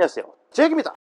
안녕하세요, 잭입니다.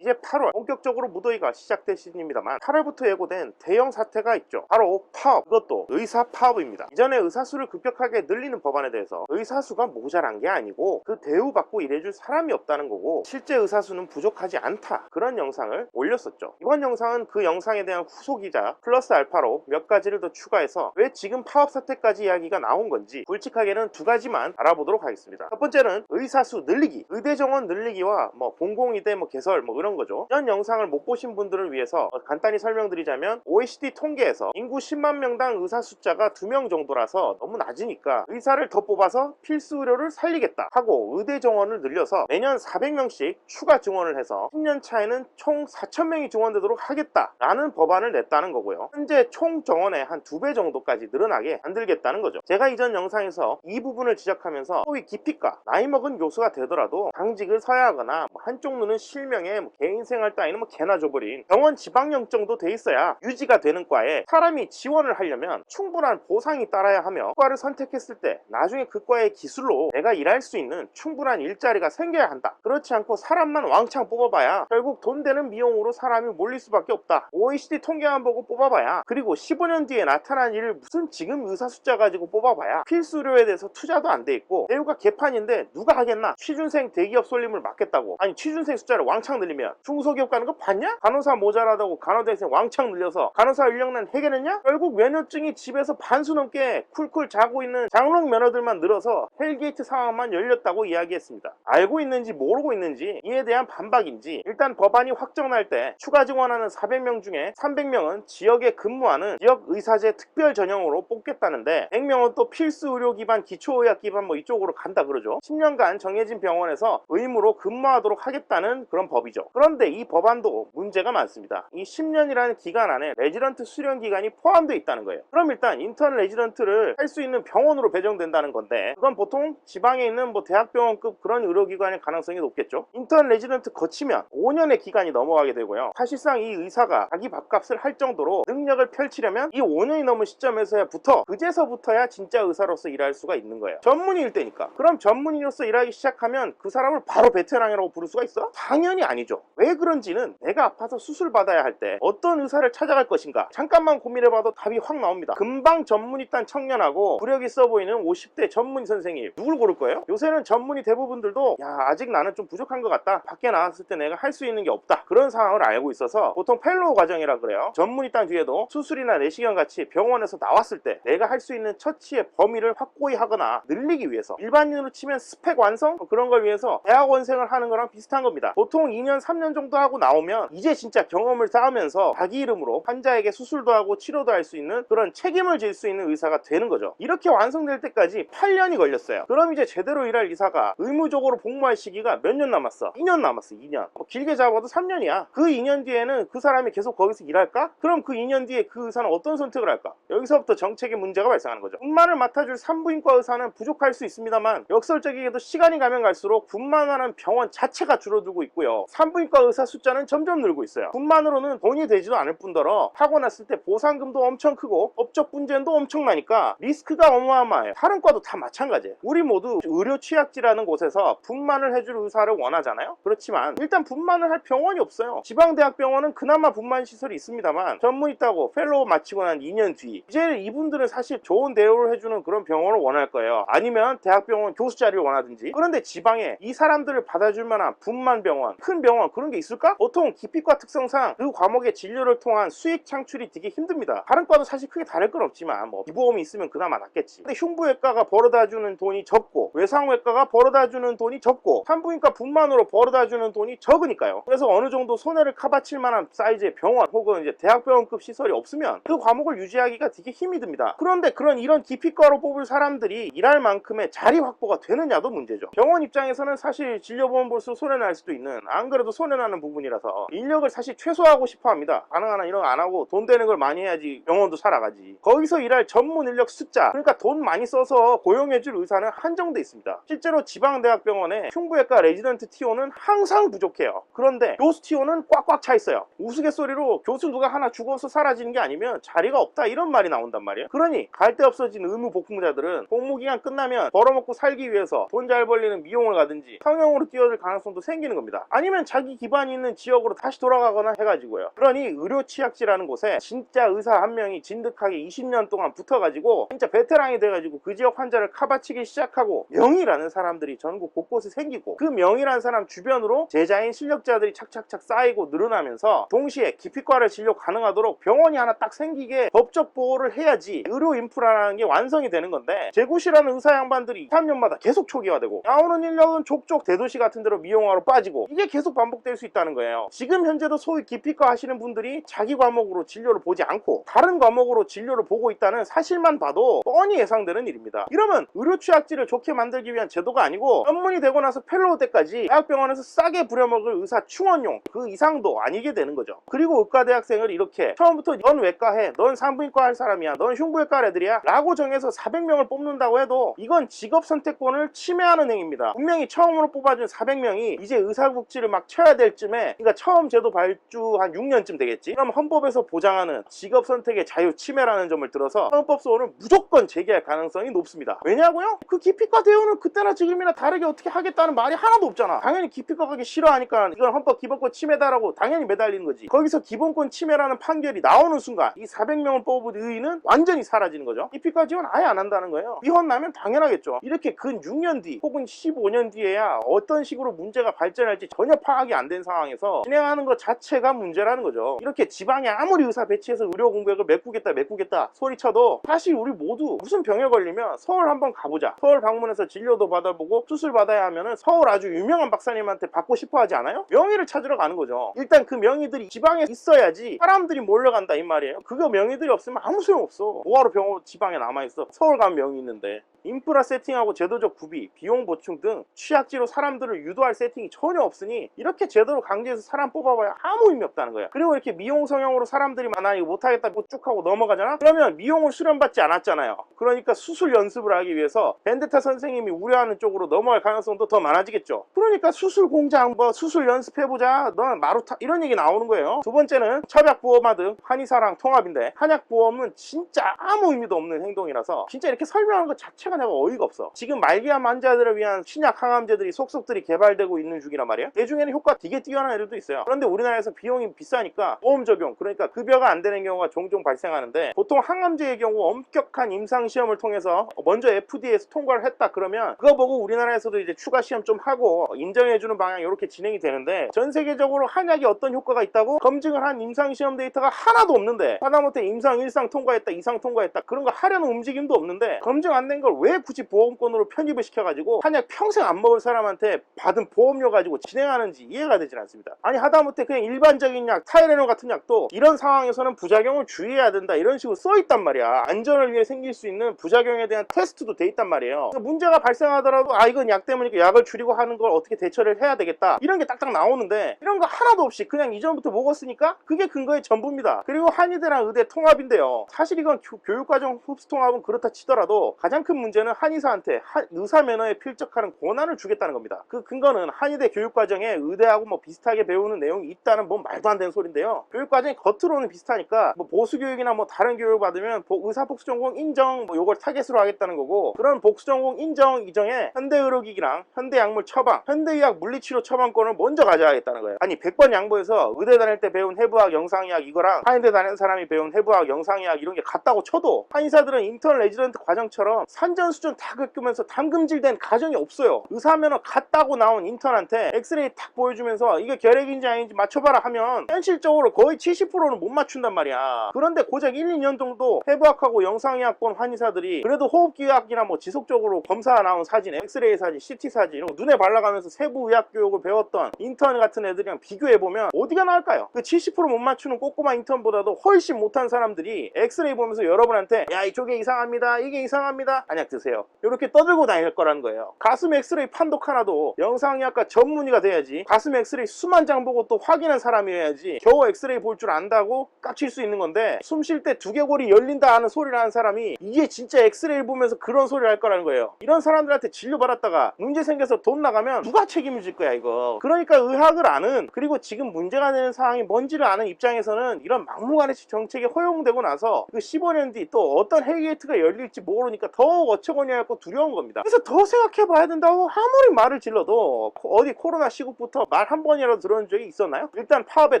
이제 8월 본격적으로 무더위가 시작될 시즌입니다만 8월부터 예고된 대형 사태가 있죠. 바로 파업, 그것도 의사 파업입니다. 이전에 의사수를 급격하게 늘리는 법안에 대해서 의사수가 모자란 게 아니고 그 대우받고 일해줄 사람이 없다는 거고 실제 의사수는 부족하지 않다, 그런 영상을 올렸었죠. 이번 영상은 그 영상에 대한 후속이자 플러스 알파로 몇 가지를 더 추가해서 왜 지금 파업 사태까지 이야기가 나온 건지 굵직하게는 두 가지만 알아보도록 하겠습니다. 첫 번째는 의사수 늘리기, 의대 정원 늘리기와 공공의대 개설 이런 거죠. 이전 영상을 못 보신 분들을 위해서 간단히 설명드리자면, OECD 통계에서 인구 10만 명당 의사 숫자가 2명 정도라서 너무 낮으니까 의사를 더 뽑아서 필수 의료를 살리겠다 하고 의대 정원을 늘려서 매년 400명씩 추가 증원을 해서 10년 차에는 총 4,000명이 증원되도록 하겠다라는 법안을 냈다는 거고요. 현재 총 정원의 한 2배 정도까지 늘어나게 만들겠다는 거죠. 제가 이전 영상에서 이 부분을 지적하면서 소위 기피과, 나이 먹은 교수가 되더라도 당직을 서야 하거나 한쪽 눈은 실명에 개인생활 따위는 개나 줘버린 병원 지방령 정도 돼 있어야 유지가 되는 과에 사람이 지원을 하려면 충분한 보상이 따라야 하며, 과를 선택했을 때 나중에 그 과의 기술로 내가 일할 수 있는 충분한 일자리가 생겨야 한다. 그렇지 않고 사람만 왕창 뽑아봐야 결국 돈 되는 미용으로 사람이 몰릴 수밖에 없다. OECD 통계만 보고 뽑아봐야, 그리고 15년 뒤에 나타난 일을 무슨 지금 의사 숫자 가지고 뽑아봐야 필수 의료에 대해서 투자도 안 돼 있고 대우가 개판인데 누가 하겠나. 취준생 대기업 쏠림을 막겠다고, 아니 취준생 숫자를 왕창 늘리면 중소기업 가는 거 봤냐? 간호사 모자라다고 간호대생 왕창 늘려서 간호사 인력난 해결했냐? 결국 면허증이 집에서 반수 넘게 쿨쿨 자고 있는 장롱 면허들만 늘어서 헬게이트 상황만 열렸다고 이야기했습니다. 알고 있는지 모르고 있는지 이에 대한 반박인지, 일단 법안이 확정날 때 추가 증원하는 400명 중에 300명은 지역에 근무하는 지역의사제 특별 전형으로 뽑겠다는데, 100명은 또 필수 의료 기반, 기초의학 기반 이쪽으로 간다 그러죠. 10년간 정해진 병원에서 의무로 근무하도록 하겠다는 그런 법이죠. 그런데 이 법안도 문제가 많습니다. 이 10년이라는 기간 안에 레지던트 수련 기간이 포함되어 있다는 거예요. 그럼 일단 인턴 레지던트를 할 수 있는 병원으로 배정된다는 건데, 그건 보통 지방에 있는 대학병원급 그런 의료기관의 가능성이 높겠죠. 인턴 레지던트 거치면 5년의 기간이 넘어가게 되고요. 사실상 이 의사가 자기 밥값을 할 정도로 능력을 펼치려면 이 5년이 넘은 시점에서부터, 그제서부터야 진짜 의사로서 일할 수가 있는 거예요. 전문의일 때니까. 그럼 전문의로서 일하기 시작하면 그 사람을 바로 베테랑이라고 부를 수가 있어? 당연히 아니죠. 왜 그런지는 내가 아파서 수술 받아야 할 때 어떤 의사를 찾아갈 것인가, 잠깐만 고민해봐도 답이 확 나옵니다. 금방 전문의 딴 청년하고 구력 있어 보이는 50대 전문의 선생님, 누굴 고를 거예요? 요새는 전문의 대부분들도 아직 나는 좀 부족한 것 같다, 밖에 나왔을 때 내가 할 수 있는 게 없다, 그런 상황을 알고 있어서 보통 펠로우 과정이라 그래요. 전문의 딴 뒤에도 수술이나 내시경 같이 병원에서 나왔을 때 내가 할 수 있는 처치의 범위를 확고히 하거나 늘리기 위해서, 일반인으로 치면 스펙 완성? 그런 걸 위해서 대학원생을 하는 거랑 비슷한 겁니다. 보통 2년 3년 정도 하고 나오면 이제 진짜 경험을 쌓으면서 자기 이름으로 환자에게 수술도 하고 치료도 할 수 있는 그런 책임을 질 수 있는 의사가 되는 거죠. 이렇게 완성될 때까지 8년이 걸렸어요. 그럼 이제 제대로 일할 의사가 의무적으로 복무할 시기가 몇 년 남았어? 2년 남았어. 2년. 길게 잡아도 3년이야. 그 2년 뒤에는 그 사람이 계속 거기서 일할까? 그럼 그 2년 뒤에 그 의사는 어떤 선택을 할까? 여기서부터 정책의 문제가 발생하는 거죠. 분만을 맡아줄 산부인과 의사는 부족할 수 있습니다만, 역설적이게도 시간이 가면 갈수록 분만하는 병원 자체가 줄어들고 있고요. 산부인과 의사 숫자는 점점 늘고 있어요. 분만으로는 돈이 되지도 않을 뿐더러 하고 났을 때 보상금도 엄청 크고 법적 분쟁도 엄청나니까 리스크가 어마어마해요. 다른 과도 다 마찬가지예요. 우리 모두 의료 취약지라는 곳에서 분만을 해줄 의사를 원하잖아요. 그렇지만 일단 분만을 할 병원이 없어요. 지방대학병원은 그나마 분만 시설이 있습니다만, 전문 있다고 펠로우 마치고 난 2년 뒤, 이제 이분들은 사실 좋은 대우를 해주는 그런 병원을 원할 거예요. 아니면 대학병원 교수 자리를 원하든지. 그런데 지방에 이 사람들을 받아줄 만한 분만병원, 큰 병원, 그런 게 있을까? 보통 기피과 특성상 그 과목의 진료를 통한 수익 창출이 되게 힘듭니다. 다른 과도 사실 크게 다를 건 없지만 비보험이 있으면 그나마 낫겠지. 근데 흉부외과가 벌어다주는 돈이 적고, 외상외과가 벌어다주는 돈이 적고, 산부인과 분만으로 벌어다주는 돈이 적으니까요. 그래서 어느 정도 손해를 커바칠 만한 사이즈의 병원 혹은 이제 대학병원급 시설이 없으면 그 과목을 유지하기가 되게 힘이 듭니다. 그런데 이런 기피과로 뽑을 사람들이 일할 만큼의 자리 확보가 되느냐도 문제죠. 병원 입장에서는 사실 진료보험 볼수록 손해날 수도 있는, 안 그래도 손해 관련하는 부분이라서 인력을 사실 최소화하고 싶어 합니다. 가능한 한 이런 거 안 하고 돈 되는 걸 많이 해야지 병원도 살아가지. 거기서 일할 전문 인력 숫자, 그러니까 돈 많이 써서 고용해줄 의사는 한정돼 있습니다. 실제로 지방대학병원에 흉부외과 레지던트 TO는 항상 부족해요. 그런데 교수 TO는 꽉꽉 차 있어요. 우스갯소리로 교수 누가 하나 죽어서 사라지는 게 아니면 자리가 없다 이런 말이 나온단 말이에요. 그러니 갈 데 없어진 의무 복무자들은 복무기간 끝나면 벌어먹고 살기 위해서 돈 잘 벌리는 미용을 가든지 성형으로 뛰어들 가능성도 생기는 겁니다. 아니면 자기 기반이 있는 지역으로 다시 돌아가거나 해가지고요. 그러니 의료취약지라는 곳에 진짜 의사 한 명이 진득하게 20년 동안 붙어가지고 진짜 베테랑이 돼가지고 그 지역 환자를 카바치기 시작하고 명의라는 사람들이 전국 곳곳에 생기고, 그 명의라는 사람 주변으로 제자인 실력자들이 착착착 쌓이고 늘어나면서 동시에 기피과를 진료 가능하도록 병원이 하나 딱 생기게 법적 보호를 해야지 의료 인프라라는 게 완성이 되는 건데, 제구시라는 의사 양반들이 3년마다 계속 초기화되고 나오는 인력은 족족 대도시 같은 데로 미용하러 빠지고, 이게 계속 반복될 수 있다는 거예요. 지금 현재도 소위 기피과 하시는 분들이 자기 과목으로 진료를 보지 않고 다른 과목으로 진료를 보고 있다는 사실만 봐도 뻔히 예상되는 일입니다. 이러면 의료 취약지를 좋게 만들기 위한 제도가 아니고 전문이 되고 나서 펠로우 때까지 대학병원에서 싸게 부려먹을 의사 충원용 그 이상도 아니게 되는 거죠. 그리고 의과대학생을 이렇게 처음부터 넌 외과해, 넌 산부인과 할 사람이야, 넌 흉부외과 할 애들이야 라고 정해서 400명을 뽑는다고 해도 이건 직업선택권을 침해하는 행위입니다. 분명히 처음으로 뽑아준 400명이 이제 의사국지를 막 쳐야 될 쯤에, 그러니까 처음 제도 발주 한 6년쯤 되겠지. 그럼 헌법에서 보장하는 직업선택의 자유 침해라는 점을 들어서 헌법소원을 무조건 제기할 가능성이 높습니다. 왜냐고요? 그 기피과 대우는 그때나 지금이나 다르게 어떻게 하겠다는 말이 하나도 없잖아. 당연히 기피과 가기 싫어하니까 이건 헌법 기본권 침해다라고 당연히 매달리는 거지. 거기서 기본권 침해라는 판결이 나오는 순간 이 400명을 뽑은 의의는 완전히 사라지는 거죠. 기피과 지원 아예 안 한다는 거예요. 위헌 나면 당연하겠죠. 이렇게 근 6년 뒤 혹은 15년 뒤에야 어떤 식으로 문제가 발전할지 전혀 파악이 안 된 상황에서 진행하는 것 자체가 문제라는 거죠. 이렇게 지방에 아무리 의사 배치해서 의료 공백을 메꾸겠다 소리쳐도 사실 우리 모두 무슨 병에 걸리면 서울 한번 가보자, 서울 방문해서 진료도 받아보고 수술 받아야 하면은 서울 아주 유명한 박사님한테 받고 싶어 하지 않아요? 명의를 찾으러 가는 거죠. 일단 그 명의들이 지방에 있어야지 사람들이 몰려간다 이 말이에요. 그거 명의들이 없으면 아무 소용없어. 뭐하러 병원 지방에 남아있어. 서울 가면 명의 있는데. 인프라 세팅하고 제도적 구비, 비용 보충 등 취약지로 사람들을 유도할 세팅이 전혀 없으니 이렇게 제대로 강제해서 사람 뽑아봐야 아무 의미 없다는 거야. 그리고 이렇게 미용 성형으로 사람들이 많아 이거 못하겠다 쭉 하고 넘어가잖아? 그러면 미용을 수련받지 않았잖아요. 그러니까 수술 연습을 하기 위해서 벤데타 선생님이 우려하는 쪽으로 넘어갈 가능성도 더 많아지겠죠. 그러니까 수술 공장 뭐 수술 연습해보자, 넌 마루타 이런 얘기 나오는 거예요. 두 번째는 협약보험화 등 한의사랑 통합인데, 한약보험은 진짜 아무 의미도 없는 행동이라서 진짜 이렇게 설명하는 것 자체가 내가 어이가 없어. 지금 말기암 환자들을 위한 신약 항암제들이 속속들이 개발되고 있는 중이란 말이에요. 이 중에는 효과 되게 뛰어난 애들도 있어요. 그런데 우리나라에서 비용이 비싸니까 보험 적용, 그러니까 급여가 안 되는 경우가 종종 발생하는데, 보통 항암제의 경우 엄격한 임상시험을 통해서 먼저 FDA에서 통과를 했다 그러면 그거 보고 우리나라에서도 이제 추가 시험 좀 하고 인정해주는 방향 이렇게 진행이 되는데, 전 세계적으로 한약이 어떤 효과가 있다고 검증을 한 임상시험 데이터가 하나도 없는데, 하다못해 임상 1상 통과했다 2상 통과했다 그런 거 하려는 움직임도 없는데, 검증 안 된 걸 왜 굳이 보험권으로 편입을 시켜가지고 한약 평생 안 먹을 사람한테 받은 보험료 가지고 진행하는지 이해가 되질 않습니다. 아니 하다못해 그냥 일반적인 약 타이레놀 같은 약도 이런 상황에서는 부작용을 주의해야 된다 이런 식으로 써있단 말이야. 안전을 위해 생길 수 있는 부작용에 대한 테스트도 돼 있단 말이에요. 문제가 발생하더라도 아 이건 약 때문이니까 약을 줄이고 하는 걸 어떻게 대처를 해야 되겠다 이런 게 딱딱 나오는데, 이런 거 하나도 없이 그냥 이전부터 먹었으니까 그게 근거의 전부입니다. 그리고 한의대랑 의대 통합인데요, 사실 이건 교육과정 흡수 통합은 그렇다 치더라도 가장 큰 문제는 한의사한테 의사 면허에 필적하는 권한을 주겠다는 겁니다. 그 근거는 한의대 교육과정에 의대하고 뭐 비슷하게 배우는 내용이 있다는 뭐 말도 안 되는 소린데요. 교육과정이 겉으로는 비슷하니까 뭐 보수교육이나 뭐 다른 교육을 받으면 의사복수전공 인정 뭐 요걸 타겟으로 하겠다는 거고, 그런 복수전공 인정 이정에 현대의료기기랑 현대약물 처방, 현대의학 물리치료 처방권을 먼저 가져가겠다는 거예요. 아니 100번 양보해서 의대 다닐 때 배운 해부학 영상의학 이거랑 한의대 다니는 사람이 배운 해부학 영상의학 이런 게 같다고 쳐도 한의사들은 인턴 레지던트 과정처럼 산전수전 다 겪으면서 담금질된 가정이 없어요. 의사면허 갔다고 나온 인턴한테 엑스레이 탁 보여주면서 이게 결핵인지 아닌지 맞춰봐라 하면 현실적으로 거의 70%는 못 맞춘단 말이야. 그런데 고작 1, 2년 정도 해부학하고 영상의학본 한의사들이 그래도 호흡기학이나 뭐 지속적으로 검사 나온 사진, 엑스레이 사진, CT 사진 이런 거 눈에 발라가면서 세부의학 교육을 배웠던 인턴 같은 애들이랑 비교해보면 어디가 나을까요? 그 70% 못 맞추는 꼬꼬마 인턴보다도 훨씬 못한 사람들이 엑스레이 보면서 여러분한테 야 이쪽에 이상합니다, 이게 이상합니다, 한약 드세요 이렇게 떠들고 다닐 거라는 거예요. 가슴 엑스레이 판독 하나도 영상의학과 전문의가 돼야지 가슴 엑스레이 수만 장 보고 또 확인한 사람이어야지 겨우 엑스레이 볼 줄 안다고 깝칠 수 있는 건데, 숨 쉴 때 두개골이 열린다 하는 소리를 하는 사람이 이게 진짜 엑스레이를 보면서 그런 소리를 할 거라는 거예요. 이런 사람들한테 진료받았다가 문제 생겨서 돈 나가면 누가 책임을 질 거야 이거. 그러니까 의학을 아는, 그리고 지금 문제가 되는 상황이 뭔지를 아는 입장에서는 이런 막무가내 정책이 허용되고 나서 그 15년 뒤 또 어떤 헬게이트가 열릴지 모르니까 더욱 어처구니없고 두려운 겁니다. 그래서 더 생각해 봐야 된다고 아무리 말을 질러도 어디 코로나 시국부터 말 한 번이라도 들은 적이 있었나요? 일단 파업에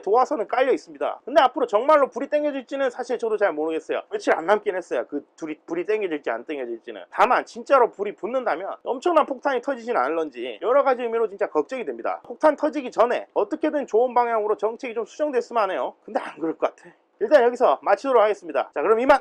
도화선은 깔려 있습니다. 근데 앞으로 정말로 불이 땡겨질지는 사실 저도 잘 모르겠어요. 며칠 안 남긴 했어요. 그 불이 땡겨질지 안 땡겨질지는. 다만 진짜로 불이 붙는다면 엄청난 폭탄이 터지진 않을런지 여러 가지 의미로 진짜 걱정이 됩니다. 폭탄 터지기 전에 어떻게든 좋은 방향으로 정책이 좀 수정됐으면 하네요. 근데 안 그럴 것 같아. 일단 여기서 마치도록 하겠습니다. 자, 그럼 이만!